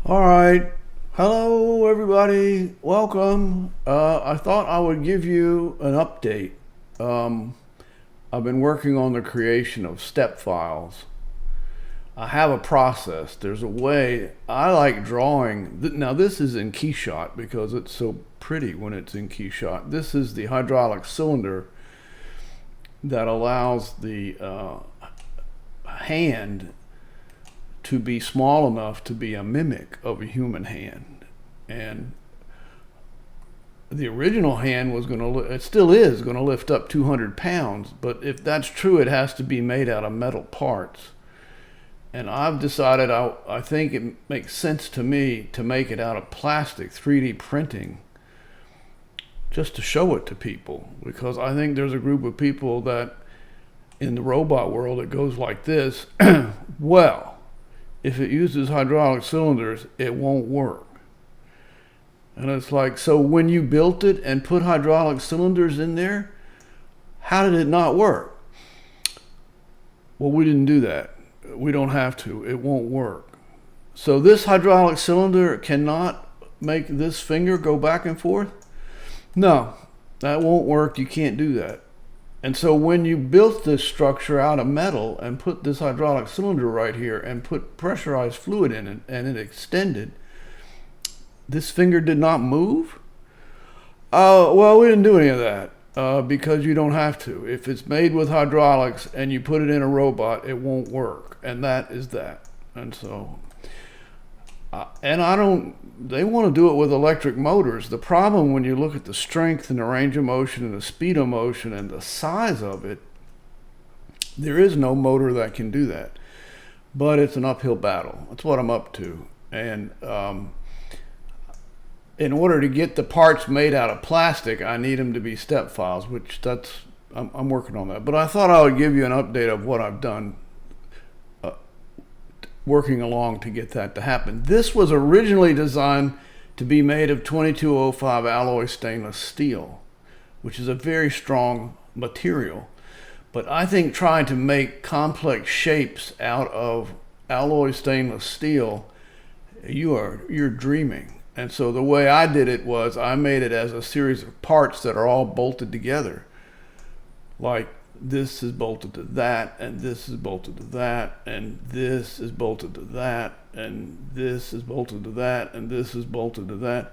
All right. Hello, everybody. Welcome. I thought I would give you an update. Um, I've been working on the creation of step files. I have a process. There's a way I like drawing. Now, this is in Keyshot because it's so pretty when it's in Keyshot. This is the hydraulic cylinder that allows the hand to be small enough to be a mimic of a human hand. And the original hand was going to, it still is going to lift up 200 pounds, but if that's true, it has to be made out of metal parts. And I've decided I think it makes sense to me to make it out of plastic, 3D printing, just to show it to people. Because I think there's a group of people that in the robot world it goes like this. Well, if it uses hydraulic cylinders, it won't work. And it's like, so when you built it and put hydraulic cylinders in there, how did it not work? Well, we didn't do that. We don't have to. It won't work. So this hydraulic cylinder cannot make this finger go back and forth? No, that won't work. You can't do that. And so when you built this structure out of metal and put this hydraulic cylinder right here and put pressurized fluid in it and it extended, this finger did not move? Well, we didn't do any of that because you don't have to. If it's made with hydraulics and you put it in a robot, it won't work. And that is that. And so, they want to do it with electric motors. The problem when you look at the strength and the range of motion and the speed of motion and the size of it, there is no motor that can do that. But it's an uphill battle. That's what I'm up to. And in order to get the parts made out of plastic, I need them to be step files, which I'm working on that. But I thought I would give you an update of what I've done working along to get that to happen. This was originally designed to be made of 2205 alloy stainless steel, which is a very strong material. But I think trying to make complex shapes out of alloy stainless steel, you're dreaming. And so the way I did it was I made it as a series of parts that are all bolted together. Like this is bolted to that, and this is bolted to that, and this is bolted to that, and this is bolted to that, and this is bolted to that.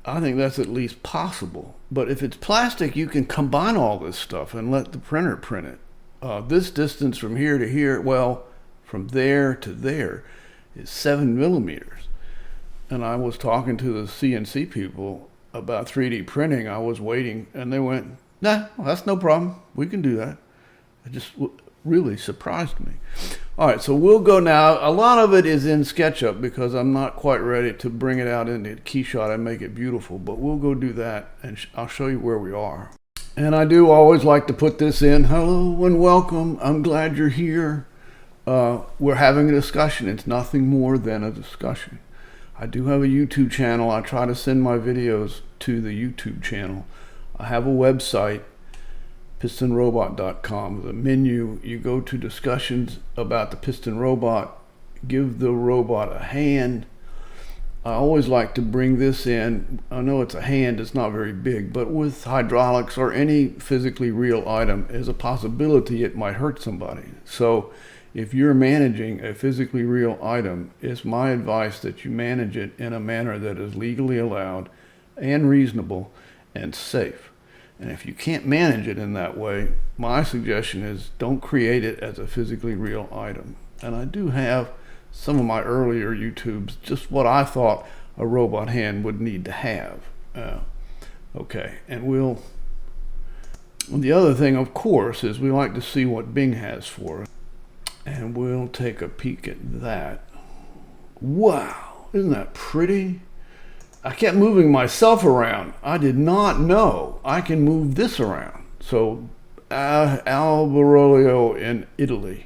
I think that's at least possible. But if it's plastic, you can combine all this stuff and let the printer print it. This distance from here to here, well, from there to there is 7 millimeters. And I was talking to the CNC people about 3D printing. I was waiting, and they went, nah, well, that's no problem. We can do that. It just really surprised me. All right, so we'll go now. A lot of it is in SketchUp because I'm not quite ready to bring it out into Keyshot and make it beautiful, but we'll go do that, and I'll show you where we are. And I do always like to put this in. Hello and welcome. I'm glad you're here. We're having a discussion. It's nothing more than a discussion. I do have a YouTube channel. I try to send my videos to the YouTube channel. I have a website, pistonrobot.com. The menu, you go to discussions about the piston robot, give the robot a hand. I always like to bring this in. I know it's a hand, it's not very big, but with hydraulics or any physically real item, there's a possibility it might hurt somebody. So if you're managing a physically real item, it's my advice that you manage it in a manner that is legally allowed and reasonable and safe. And if you can't manage it in that way, my suggestion is don't create it as a physically real item. And I do have some of my earlier YouTubes, just what I thought a robot hand would need to have. Okay, and the other thing, of course, is we like to see what Bing has for us. And we'll take a peek at that. Wow, isn't that pretty? I kept moving myself around. I did not know I can move this around. So Alberolio in Italy.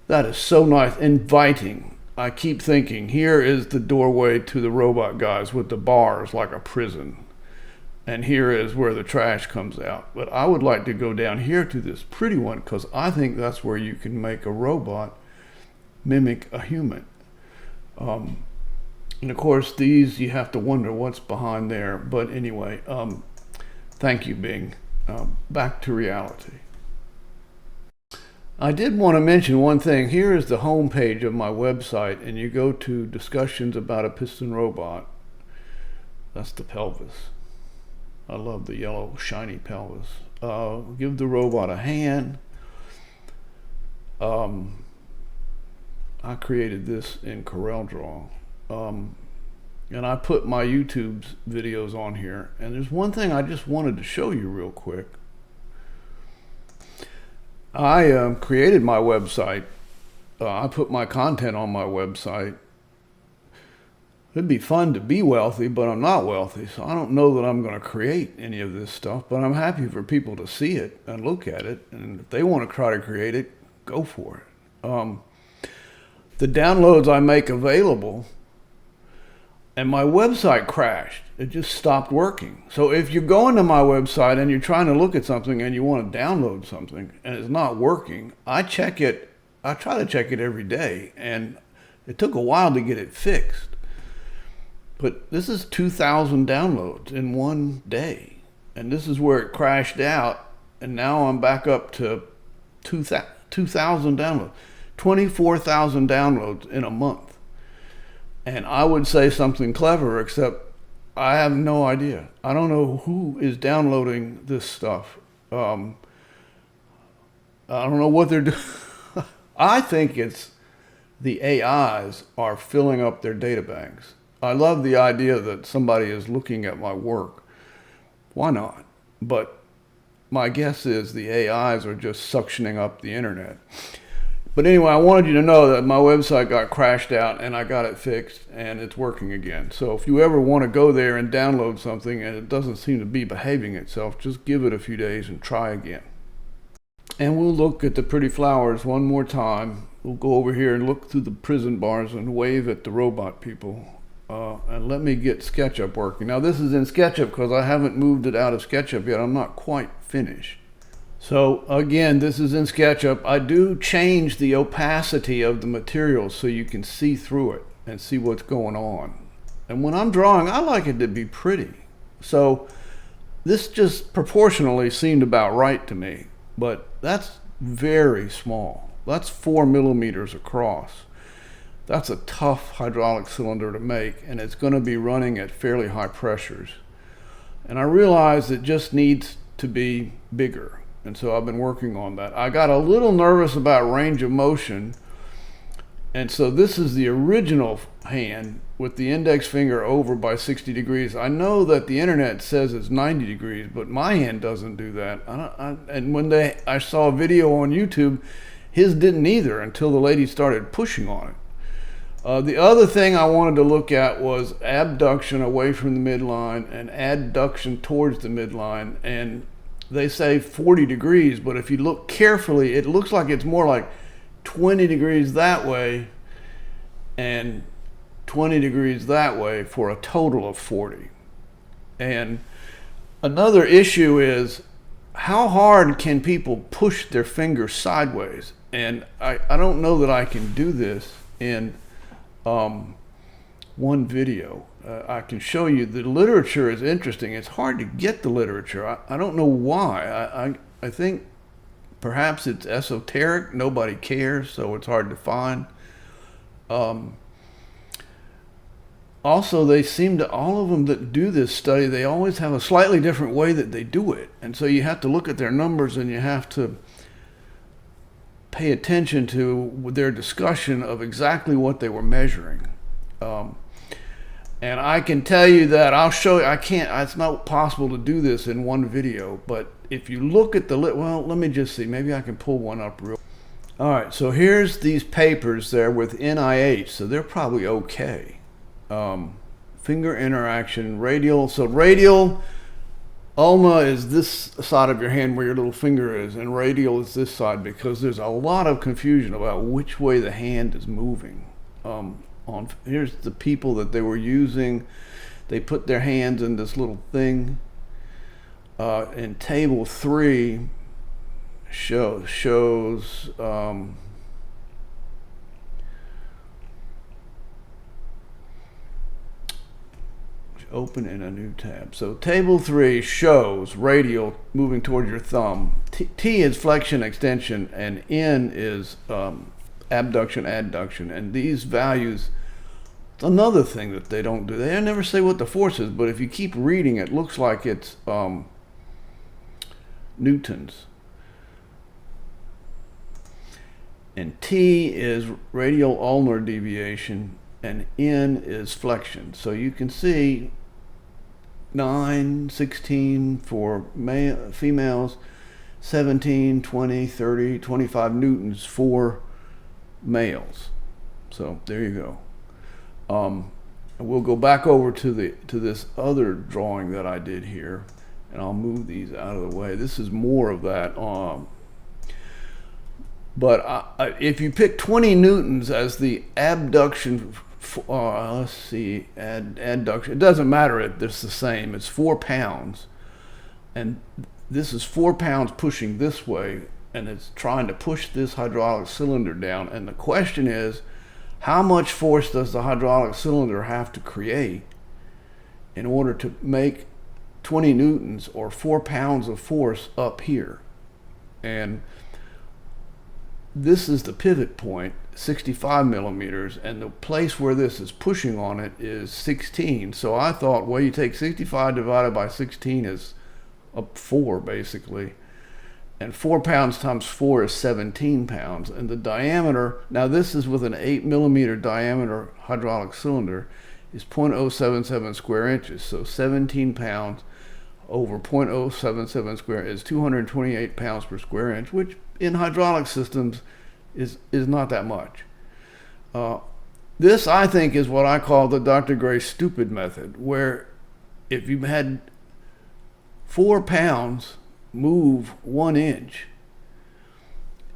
That is so nice, inviting. I keep thinking, here is the doorway to the robot guys with the bars like a prison. And here is where the trash comes out. But I would like to go down here to this pretty one because I think that's where you can make a robot mimic a human. And of course, these you have to wonder what's behind there. But anyway, thank you, Bing. Back to reality. I did want to mention one thing. Here is the home page of my website, and you go to discussions about a piston robot. That's the pelvis. I love the yellow shiny pelvis. Give the robot a hand. I created this in CorelDRAW. And I put my YouTube videos on here. And there's one thing I just wanted to show you real quick. I created my website. I put my content on my website. It'd be fun to be wealthy, but I'm not wealthy, so I don't know that I'm going to create any of this stuff, but I'm happy for people to see it and look at it, and if they want to try to create it, go for it. The downloads I make available, and my website crashed. It just stopped working. So if you're going to my website and you're trying to look at something and you want to download something and it's not working, I check it. I try to check it every day, and it took a while to get it fixed. But this is 2,000 downloads in one day. And this is where it crashed out. And now I'm back up to 2,000 downloads. 24,000 downloads in a month. And I would say something clever, except I have no idea. I don't know who is downloading this stuff. I don't know what they're doing. I think it's the AIs are filling up their data banks. I love the idea that somebody is looking at my work. Why not? But my guess is the AIs are just suctioning up the internet. But anyway, I wanted you to know that my website got crashed out and I got it fixed and it's working again. So if you ever want to go there and download something and it doesn't seem to be behaving itself, just give it a few days and try again. And we'll look at the pretty flowers one more time. We'll go over here and look through the prison bars and wave at the robot people. And let me get SketchUp working. Now this is in SketchUp because I haven't moved it out of SketchUp yet. I'm not quite finished. So again, this is in SketchUp. I do change the opacity of the material so you can see through it and see what's going on. And when I'm drawing, I like it to be pretty. So this just proportionally seemed about right to me, but that's very small. That's 4 millimeters across. That's a tough hydraulic cylinder to make, and it's going to be running at fairly high pressures. And I realize it just needs to be bigger, and so I've been working on that. I got a little nervous about range of motion, and so this is the original hand with the index finger over by 60 degrees. I know that the internet says it's 90 degrees, but my hand doesn't do that. And when I saw a video on YouTube, his didn't either until the lady started pushing on it. The other thing I wanted to look at was abduction away from the midline and adduction towards the midline. And they say 40 degrees, but if you look carefully, it looks like it's more like 20 degrees that way and 20 degrees that way for a total of 40. And another issue is how hard can people push their fingers sideways? And I don't know that I can do this in one video. I can show you the literature is interesting. It's hard to get the literature. I don't know why. I think perhaps it's esoteric. Nobody cares, so it's hard to find. Also, they seem to, all of them that do this study, they always have a slightly different way that they do it. And so you have to look at their numbers and you have to pay attention to their discussion of exactly what they were measuring. And I can tell you that I'll show you, it's not possible to do this in one video, but if you look at well, let me just see, maybe I can pull one up real. All right, so here's these papers there with NIH, so they're probably okay. Finger interaction, radial, so radial, ulna is this side of your hand where your little finger is, and radial is this side, because there's a lot of confusion about which way the hand is moving. Here's the people that they were using. They put their hands in this little thing. In table 3 shows open in a new tab. So table 3 shows radial moving toward your thumb. T is flexion extension, and N is abduction adduction. And these values, another thing that they don't do, they never say what the force is, but if you keep reading, it looks like it's newtons. And T is radial ulnar deviation, and N is flexion. So you can see 9, 16 for females, 17, 20, 30, 25 newtons for males. So there you go. We'll go back over to this other drawing that I did here, and I'll move these out of the way. This is more of that. But if you pick 20 newtons as the abduction, let's see, adduction, it doesn't matter, it's the same. It's 4 pounds. And this is 4 pounds pushing this way, and it's trying to push this hydraulic cylinder down. And the question is, how much force does the hydraulic cylinder have to create in order to make 20 newtons or 4 pounds of force up here? And this is the pivot point, 65 millimeters, and the place where this is pushing on it is 16. So I thought, well, you take 65 divided by 16 is up 4 basically, and 4 pounds times 4 is 17 pounds. And the diameter, now this is with an 8 millimeter diameter hydraulic cylinder, is 0.077 square inches. So 17 pounds over 0.077 square is 228 pounds per square inch, which in hydraulic systems is not that much. This, I think, is what I call the Dr. Gray stupid method, where if you had 4 pounds move 1 inch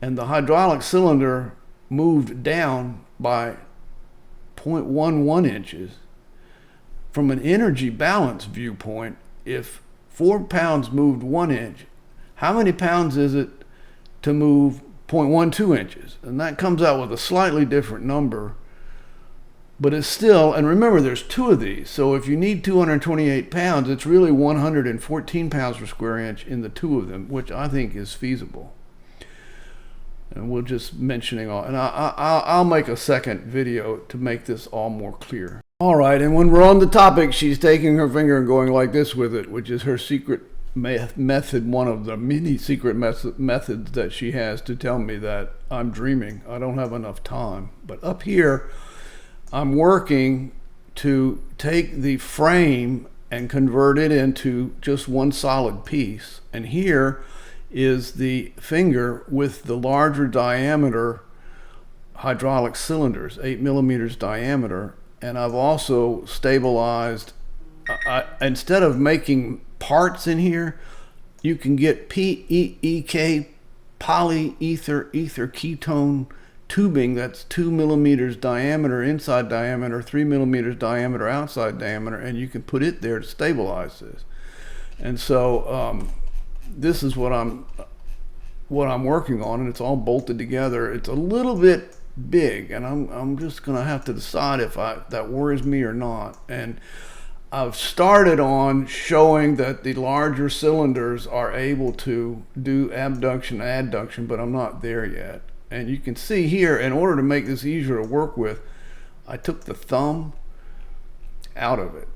and the hydraulic cylinder moved down by 0.11 inches, from an energy balance viewpoint, if 4 pounds moved 1 inch, how many pounds is it to move 0.12 inches? And that comes out with a slightly different number, but it's still, and remember there's 2 of these, so if you need 228 pounds, it's really 114 pounds per square inch in the 2 of them, which I think is feasible. And we're just mentioning all, and I'll make a second video to make this all more clear. All right, and when we're on the topic, she's taking her finger and going like this with it, which is her secret method, one of the many secret methods that she has to tell me that I'm dreaming. I don't have enough time. But up here, I'm working to take the frame and convert it into just one solid piece. And here is the finger with the larger diameter hydraulic cylinders, 8 millimeters diameter. And I've also stabilized, instead of making parts in here, you can get PEEK, polyether ether ketone tubing that's 2 millimeters diameter inside diameter, 3 millimeters diameter outside diameter, and you can put it there to stabilize this. And so this is what I'm working on, and it's all bolted together. It's a little bit big, and I'm just gonna have to decide if that worries me or not. And I've started on showing that the larger cylinders are able to do abduction and adduction, but I'm not there yet. And you can see here, in order to make this easier to work with, I took the thumb out of it.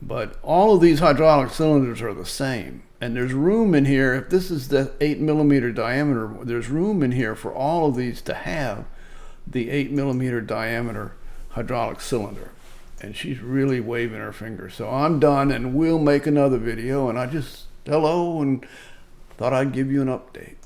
But all of these hydraulic cylinders are the same. And there's room in here, if this is the 8 millimeter diameter, there's room in here for all of these to have the 8 millimeter diameter hydraulic cylinder. And she's really waving her finger. So I'm done, and we'll make another video. And I just, hello, and thought I'd give you an update.